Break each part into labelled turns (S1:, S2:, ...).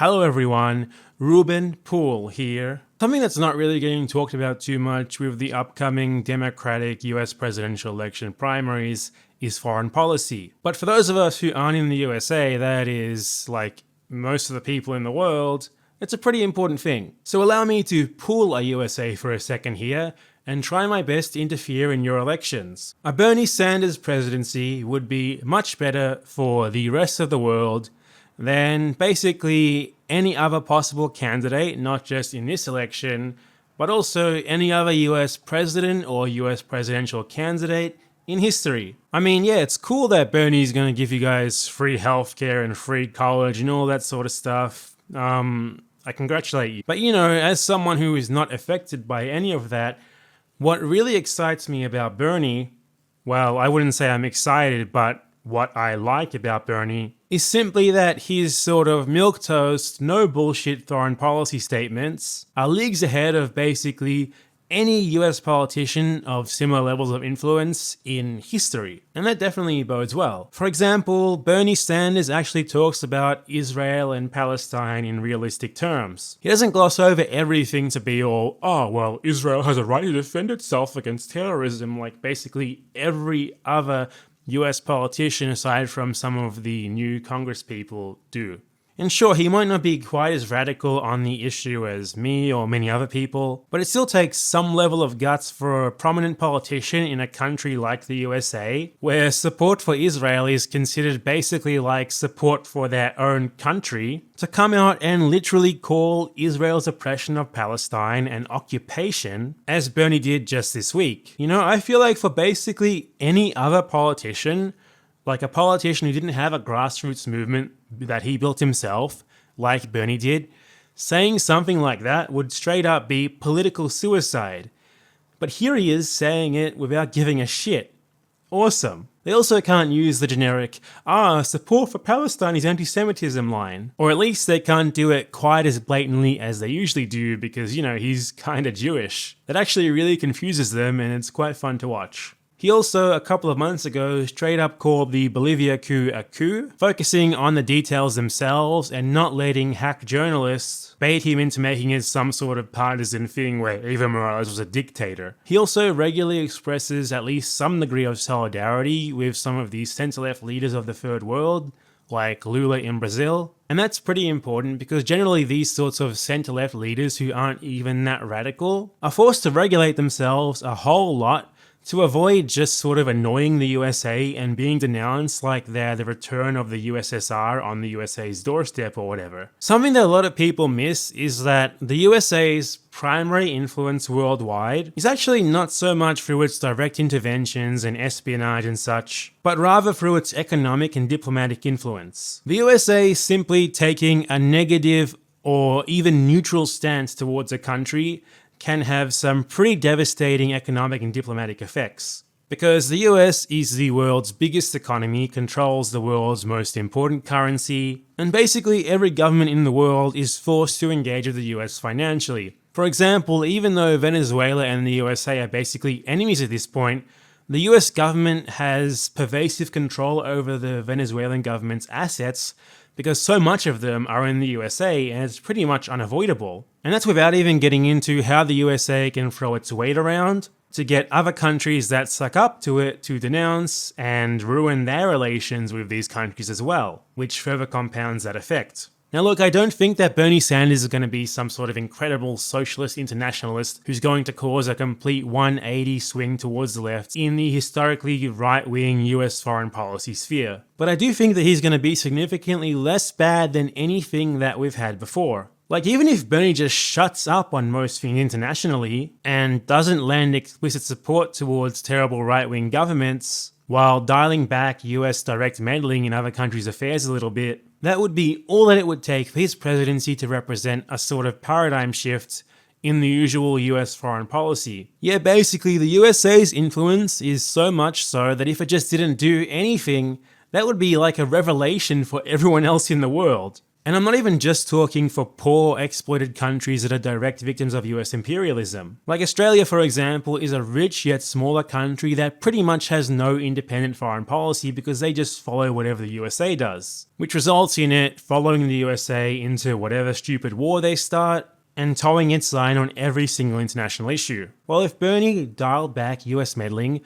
S1: Hello everyone, Ruben Poole here. Something that's not really getting talked about too much with the upcoming Democratic US presidential election primaries is foreign policy. But for those of us who aren't in the USA, that is, like most of the people in the world, it's a pretty important thing. So allow me to pool a USA for a second here and try my best to interfere in your elections. A Bernie Sanders presidency would be much better for the rest of the world than basically any other possible candidate, not just in this election, but also any other US president or US presidential candidate in history. I mean, yeah, it's cool that Bernie's gonna give you guys free healthcare and free college and all that sort of stuff. I congratulate you. But you know, as someone who is not affected by any of that, what really excites me about Bernie, well, I wouldn't say I'm excited, but what I like about Bernie is simply that his sort of milquetoast, no bullshit foreign policy statements are leagues ahead of basically any US politician of similar levels of influence in history. And that definitely bodes well. For example, Bernie Sanders actually talks about Israel and Palestine in realistic terms. He doesn't gloss over everything to be all, oh, well, Israel has a right to defend itself against terrorism, like basically every other US politician aside from some of the new Congress people do. And sure, he might not be quite as radical on the issue as me or many other people, but it still takes some level of guts for a prominent politician in a country like the USA, where support for Israel is considered basically like support for their own country, to come out and literally call Israel's oppression of Palestine an occupation, as Bernie did just this week. You know, I feel like for basically any other politician, like a politician who didn't have a grassroots movement that he built himself, like Bernie did, saying something like that would straight up be political suicide. But here he is saying it without giving a shit. Awesome. They also can't use the generic, support for Palestine is anti-Semitism line. Or at least they can't do it quite as blatantly as they usually do because, you know, he's kinda Jewish. That actually really confuses them and it's quite fun to watch. He also, a couple of months ago, straight up called the Bolivia coup a coup, focusing on the details themselves and not letting hack journalists bait him into making it some sort of partisan thing where Evo Morales was a dictator. He also regularly expresses at least some degree of solidarity with some of the center-left leaders of the third world, like Lula in Brazil. And that's pretty important because generally these sorts of center-left leaders who aren't even that radical are forced to regulate themselves a whole lot to avoid just sort of annoying the USA and being denounced like they're the return of the USSR on the USA's doorstep or whatever. Something that a lot of people miss is that the USA's primary influence worldwide is actually not so much through its direct interventions and espionage and such, but rather through its economic and diplomatic influence. The USA simply taking a negative or even neutral stance towards a country can have some pretty devastating economic and diplomatic effects. Because the US is the world's biggest economy, controls the world's most important currency, and basically every government in the world is forced to engage with the US financially. For example, even though Venezuela and the USA are basically enemies at this point, the US government has pervasive control over the Venezuelan government's assets because so much of them are in the USA and it's pretty much unavoidable. And that's without even getting into how the USA can throw its weight around to get other countries that suck up to it to denounce and ruin their relations with these countries as well, which further compounds that effect. Now look, I don't think that Bernie Sanders is going to be some sort of incredible socialist internationalist who's going to cause a complete 180 swing towards the left in the historically right-wing US foreign policy sphere. But I do think that he's going to be significantly less bad than anything that we've had before. Like, even if Bernie just shuts up on most things internationally and doesn't lend explicit support towards terrible right-wing governments while dialing back US direct meddling in other countries' affairs a little bit, that would be all that it would take for his presidency to represent a sort of paradigm shift in the usual US foreign policy. Yeah, basically the USA's influence is so much so that if it just didn't do anything, that would be like a revelation for everyone else in the world. And I'm not even just talking for poor, exploited countries that are direct victims of US imperialism. Like Australia, for example, is a rich yet smaller country that pretty much has no independent foreign policy because they just follow whatever the USA does. Which results in it following the USA into whatever stupid war they start, and towing its line on every single international issue. Well, if Bernie dialed back US meddling,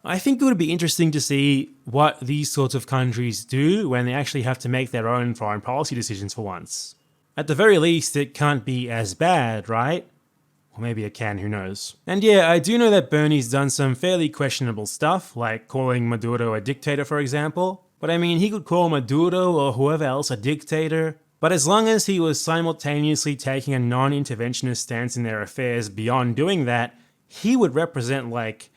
S1: I think it would be interesting to see what these sorts of countries do when they actually have to make their own foreign policy decisions for once. At the very least, it can't be as bad, right? Or maybe it can, who knows. And yeah, I do know that Bernie's done some fairly questionable stuff, like calling Maduro a dictator, for example. But I mean, he could call Maduro or whoever else a dictator. But as long as he was simultaneously taking a non-interventionist stance in their affairs beyond doing that, he would represent like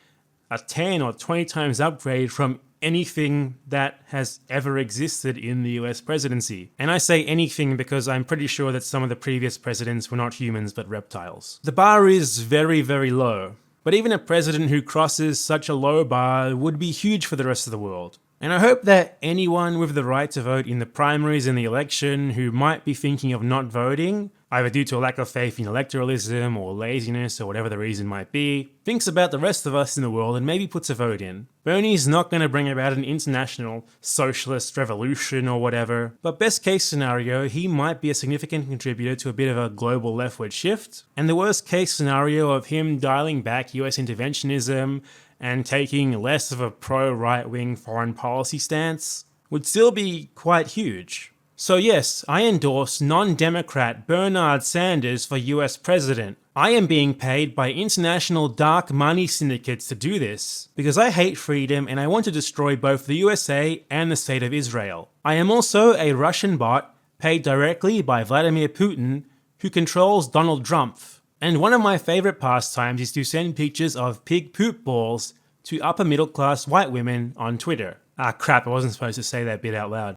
S1: a 10 or 20 times upgrade from anything that has ever existed in the US presidency. And I say anything because I'm pretty sure that some of the previous presidents were not humans but reptiles. The bar is very, very low. But even a president who crosses such a low bar would be huge for the rest of the world. And I hope that anyone with the right to vote in the primaries and the election who might be thinking of not voting, either due to a lack of faith in electoralism or laziness or whatever the reason might be, thinks about the rest of us in the world and maybe puts a vote in. Bernie's not going to bring about an international socialist revolution or whatever, but best case scenario, he might be a significant contributor to a bit of a global leftward shift, and the worst case scenario of him dialing back US interventionism and taking less of a pro-right-wing foreign policy stance would still be quite huge. So yes, I endorse non-Democrat Bernard Sanders for US president. I am being paid by international dark money syndicates to do this, because I hate freedom and I want to destroy both the USA and the state of Israel. I am also a Russian bot paid directly by Vladimir Putin, who controls Donald Trump. And one of my favorite pastimes is to send pictures of pig poop balls to upper middle class white women on Twitter. Ah crap, I wasn't supposed to say that bit out loud.